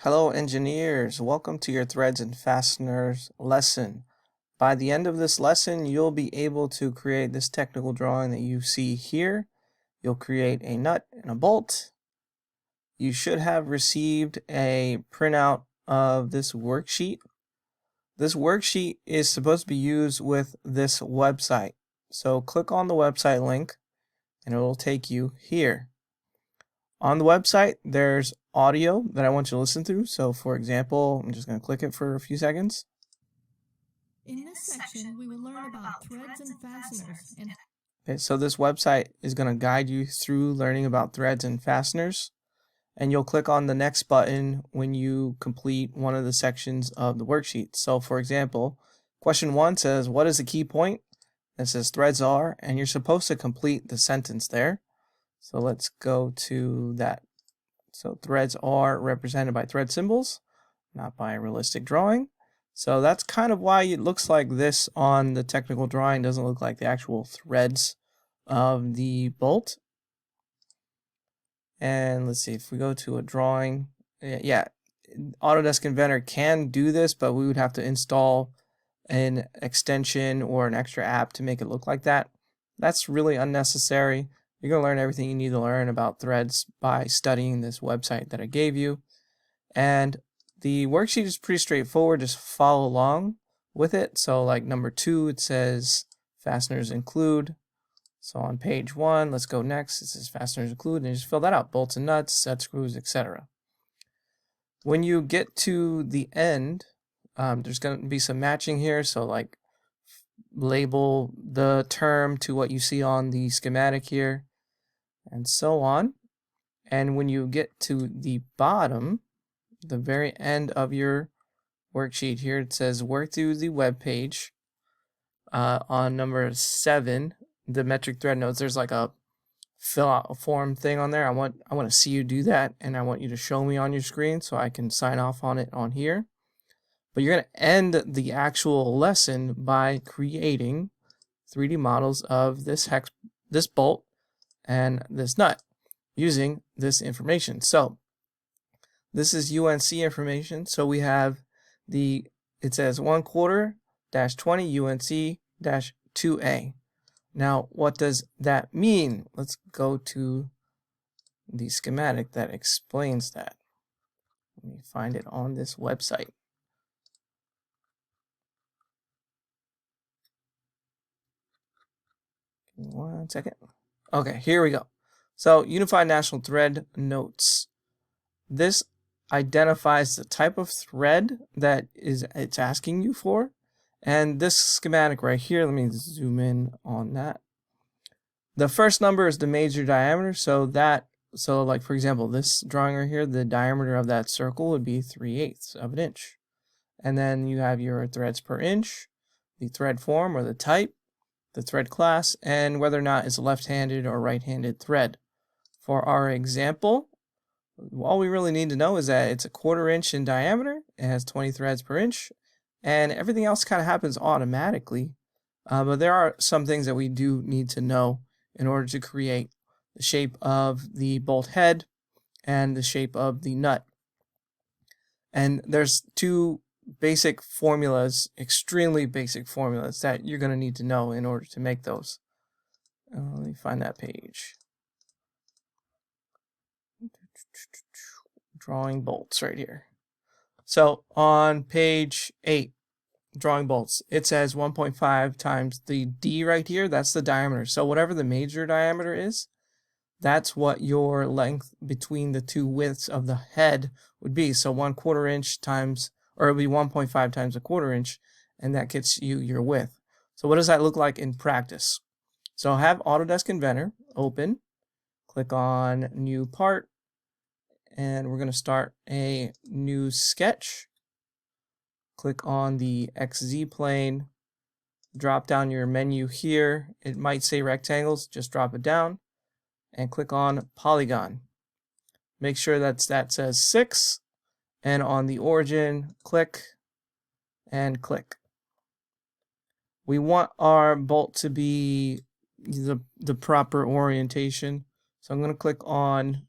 Hello engineers, welcome to your Threads and Fasteners lesson. By the end of this lesson, you'll be able to create this technical drawing that you see here. You'll create a nut and a bolt. You should have received a printout of this worksheet. This worksheet is supposed to be used with this website. So click on the website link and it will take you here. On the website, there's audio that I want you to listen to. So for example, I'm just going to click it for a few seconds. In this section, we will learn about threads and fasteners. Okay, so this website is going to guide you through learning about threads and fasteners. And you'll click on the next button when you complete one of the sections of the worksheet. So for example, question 1 says, what is the key point? It says threads are, and you're supposed to complete the sentence there. So let's go to that. So threads are represented by thread symbols, not by a realistic drawing. So that's kind of why it looks like this on the technical drawing. Doesn't look like the actual threads of the bolt. And let's see, if we go to a drawing, yeah, Autodesk Inventor can do this, but we would have to install an extension or an extra app to make it look like that. That's really unnecessary. You're going to learn everything you need to learn about threads by studying this website that I gave you. And the worksheet is pretty straightforward. Just follow along with it. So like number 2, it says fasteners include. So on page 1, let's go next. It says fasteners include, and you just fill that out. Bolts and nuts, set screws, etc. When you get to the end, there's going to be some matching here. So like label the term to what you see on the schematic here, and so on. And when you get to the bottom, the very end of your worksheet here, it says work through the web page. On number 7, the metric thread nodes, there's like a fill out a form thing on there. I want to see you do that, and I want you to show me on your screen so I can sign off on it on here. But you're going to end the actual lesson by creating 3D models of this bolt and this nut using this information. So this is UNC information. So we have it says 1/4-20 UNC-2A. Now, what does that mean? Let's go to the schematic that explains that. Let me find it on this website. Give me 1 second. Okay, here we go. So, Unified National Thread Notes. This identifies the type of thread that it's asking you for. And this schematic right here, let me zoom in on that. The first number is the major diameter, so like for example, this drawing right here, the diameter of that circle would be 3/8 of an inch. And then you have your threads per inch, the thread form or the type, the thread class, and whether or not it's a left-handed or right-handed thread. For our example, all we really need to know is that it's a 1/4 inch in diameter, it has 20 threads per inch, and everything else kind of happens automatically. But there are some things that we do need to know in order to create the shape of the bolt head and the shape of the nut. And there's 2 basic formulas, extremely basic formulas, that you're going to need to know in order to make those. Let me find that page. Drawing bolts right here. So on page 8, drawing bolts, it says 1.5 times the D right here. That's the diameter. So whatever the major diameter is, that's what your length between the 2 widths of the head would be. So 1/4 inch times, or it would be 1.5 times a 1/4 inch, and that gets you your width. So what does that look like in practice? So have Autodesk Inventor open, click on new part, and we're going to start a new sketch. Click on the XZ plane, drop down your menu here. It might say rectangles, just drop it down, and click on polygon. Make sure that says 6, and on the origin, click and click. We want our bolt to be the proper orientation, so I'm going to click on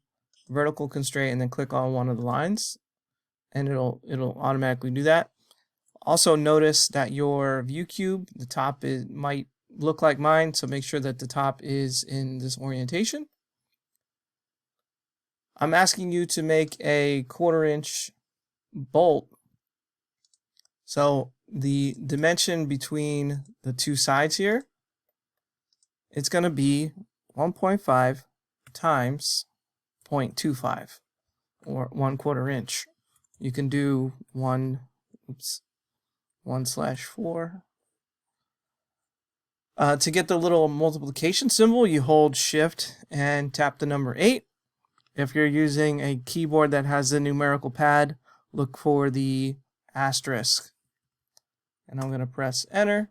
vertical constraint and then click on one of the lines. and it'll automatically do that. Also notice that your view cube, the top might look like mine, so make sure that the top is in this orientation. I'm asking you to make a 1/4 inch bolt. So the dimension between the two sides here, it's going to be 1.5 times 0.25, or 1/4 inch. You can do 1/4. To get the little multiplication symbol, you hold Shift and tap the number 8. If you're using a keyboard that has a numerical pad, look for the asterisk. And I'm going to press Enter,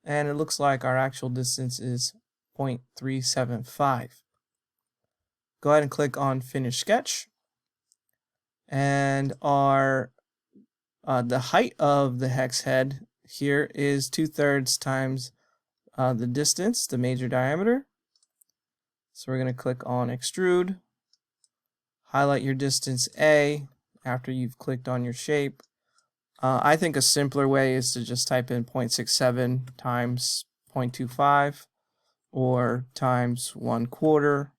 and it looks like our actual distance is 0.375. Go ahead and click on Finish Sketch. And our the height of the hex head here is 2/3 times the distance, the major diameter. So we're going to click on Extrude, highlight your distance A after you've clicked on your shape. I think a simpler way is to just type in 0.67 times 0.25 or times 1/4.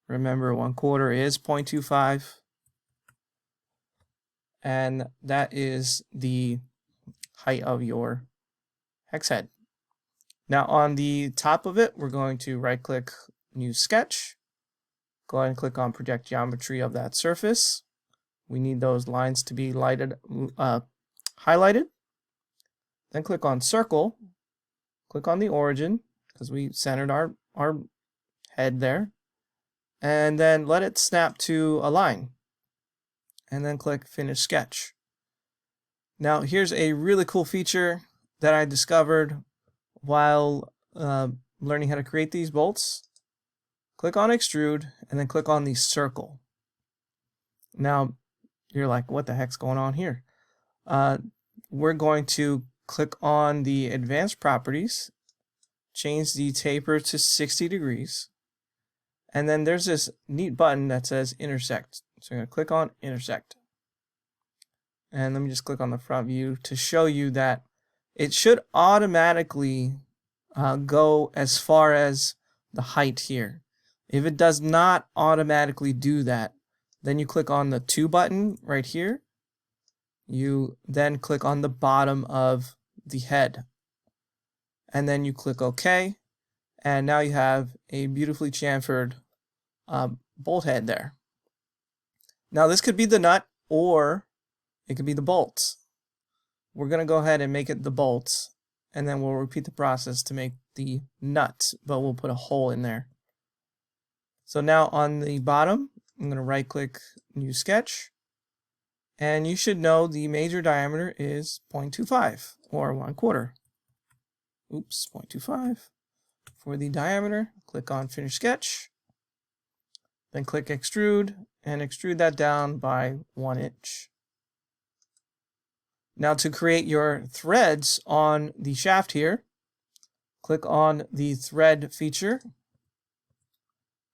Remember, 1/4 is 0.25. And that is the height of your hex head. Now on the top of it, we're going to right click New Sketch. Go ahead and click on Project Geometry of that surface. We need those lines to be highlighted. Then click on Circle. Click on the origin, because we centered our head there. And then let it snap to a line. And then click Finish Sketch. Now here's a really cool feature that I discovered while learning how to create these bolts. Click on Extrude and then click on the circle. Now you're like, what the heck's going on here? We're going to click on the advanced properties, change the taper to 60 degrees, and then there's this neat button that says intersect. So I'm going to click on intersect. And let me just click on the front view to show you that it should automatically go as far as the height here. If it does not automatically do that, then you click on the 2 button right here. You then click on the bottom of the head. And then you click OK. And now you have a beautifully chamfered bolt head there. Now this could be the nut, or it could be the bolts. We're going to go ahead and make it the bolts, and then we'll repeat the process to make the nut, but we'll put a hole in there. So now on the bottom, I'm going to right click New Sketch, and you should know the major diameter is 0.25 or 1/4. Oops, 0.25. For the diameter, click on Finish Sketch, then click Extrude, and extrude that down by 1 inch. Now to create your threads on the shaft here, click on the thread feature,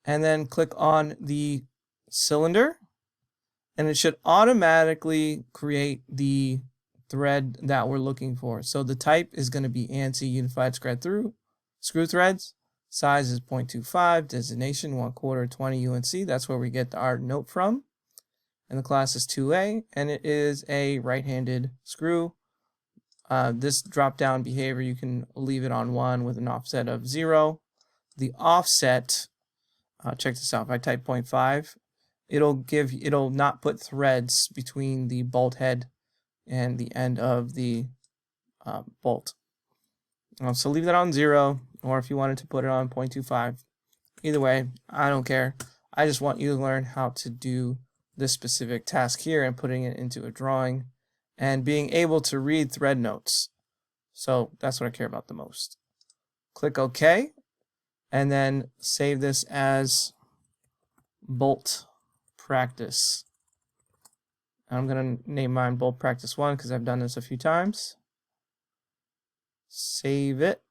and then click on the cylinder, and it should automatically create the thread that we're looking for. So the type is going to be ANSI unified screw threads. Size is 0.25, designation 1/4 20 UNC. That's where we get our note from. And the class is 2A, and it is a right-handed screw. This drop-down behavior, you can leave it on 1 with an offset of 0. The offset, check this out, if I type 0.5, it'll not put threads between the bolt head and the end of the bolt. So leave that on 0, or if you wanted to put it on 0.25. Either way, I don't care. I just want you to learn how to do this specific task here and putting it into a drawing and being able to read thread notes. So that's what I care about the most. Click OK, and then save this as Bolt Practice. I'm going to name mine Bolt Practice 1 because I've done this a few times. Save it.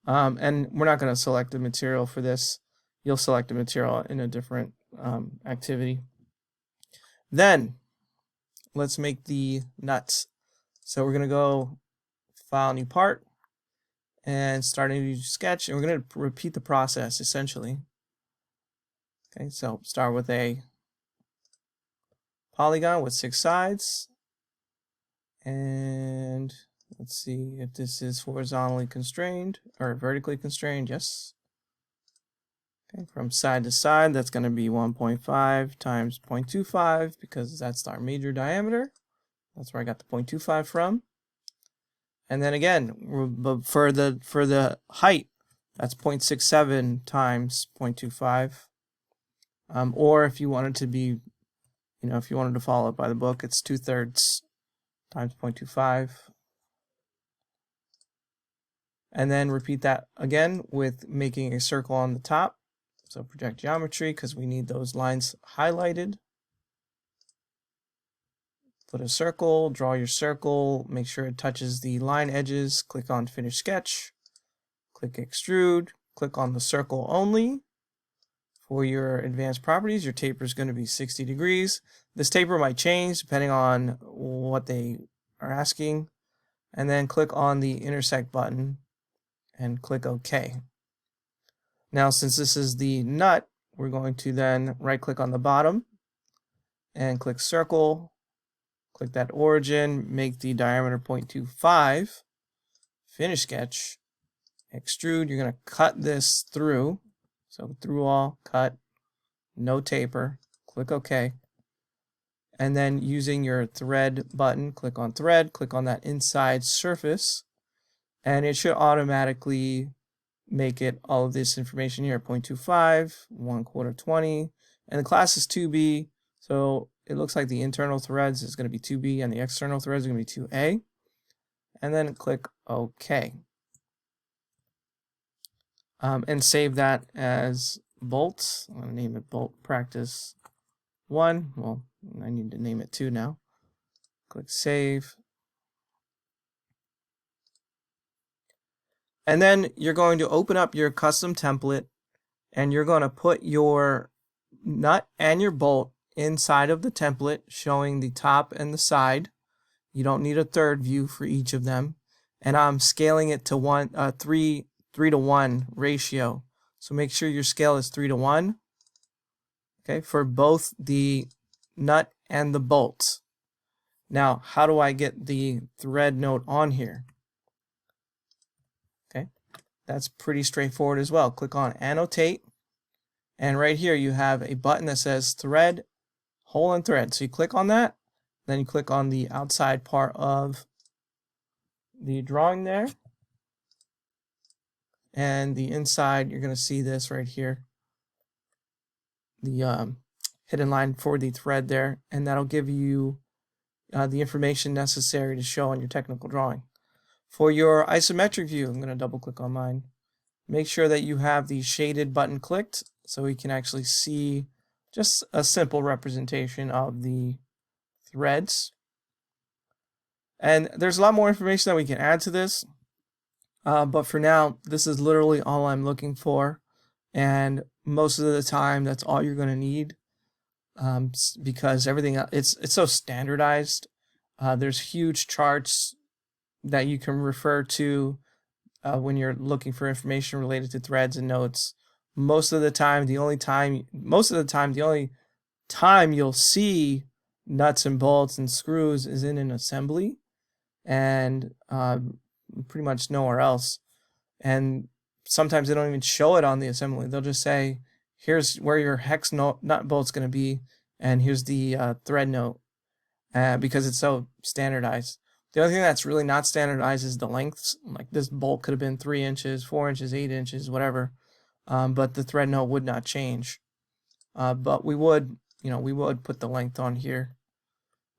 And we're not going to select the material for this. You'll select the material in a different activity. Then let's make the nuts. So we're going to go File, New Part, and start a new sketch, and we're going to repeat the process essentially. Okay, so start with a polygon with 6 sides, and let's see if this is horizontally constrained or vertically constrained. Yes. Okay, from side to side, that's going to be 1.5 times 0.25 because that's our major diameter. That's where I got the 0.25 from. And then again, for the height, that's 0.67 times 0.25. Or if you wanted to be, if you wanted to follow it by the book, it's 2/3 times 0.25. And then repeat that again with making a circle on the top. So project geometry, because we need those lines highlighted. Put a circle, draw your circle, make sure it touches the line edges, click on Finish Sketch, click Extrude, click on the circle only. For your advanced properties, your taper is going to be 60 degrees. This taper might change depending on what they are asking. And then click on the Intersect button and click OK. Now, since this is the nut, we're going to then right-click on the bottom and click Circle. Click that origin, make the diameter 0.25, Finish Sketch, Extrude. You're going to cut this through. So through all, cut, no taper, click OK. And then using your thread button, click on thread, click on that inside surface, and it should automatically make it all of this information here, 0.25, 1/4 20, and the class is 2B, so it looks like the internal threads is going to be 2B and the external threads are going to be 2A, and then click OK. And save that as bolts. I'm going to name it bolt practice 1. Well, I need to name it 2 now. Click save. And then you're going to open up your custom template and you're going to put your nut and your bolt inside of the template, showing the top and the side. You don't need a third view for each of them. And I'm scaling it to 3 to 1 ratio. So make sure your scale is 3 to 1. Okay, for both the nut and the bolts. Now, how do I get the thread note on here? Okay, that's pretty straightforward as well. Click on Annotate, and right here you have a button that says Thread, Hole and Thread. So you click on that, then you click on the outside part of the drawing there, and the inside, you're going to see this right here, the hidden line for the thread there, and that'll give you the information necessary to show on your technical drawing. For your isometric view, I'm going to double click on mine. Make sure that you have the shaded button clicked so we can actually see just a simple representation of the threads. And there's a lot more information that we can add to this, but for now, this is literally all I'm looking for, and most of the time that's all you're going to need, because everything it's so standardized. There's huge charts that you can refer to when you're looking for information related to threads and notes. Most of the time, the only time you'll see nuts and bolts and screws is in an assembly, and pretty much nowhere else. And sometimes they don't even show it on the assembly. They'll just say, here's where your hex nut bolt's going to be, and here's the thread note, because it's so standardized. The only thing that's really not standardized is the lengths. Like this bolt could have been 3 inches, 4 inches, 8 inches, whatever. But the thread note would not change. But we would put the length on here.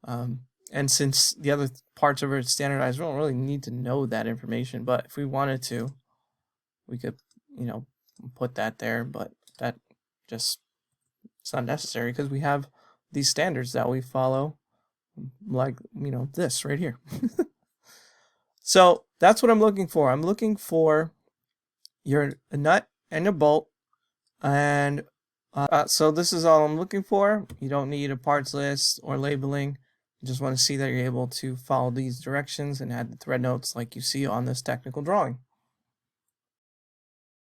And since the other parts of it are standardized, we don't really need to know that information. But if we wanted to, we could, put that there. But that just, it's not necessary because we have these standards that we follow, like, this right here. So that's what I'm looking for. I'm looking for your nut and your bolt, and So this is all I'm looking for. You don't need a parts list or labeling. You just want to see that you're able to follow these directions and add the thread notes like you see on this technical drawing.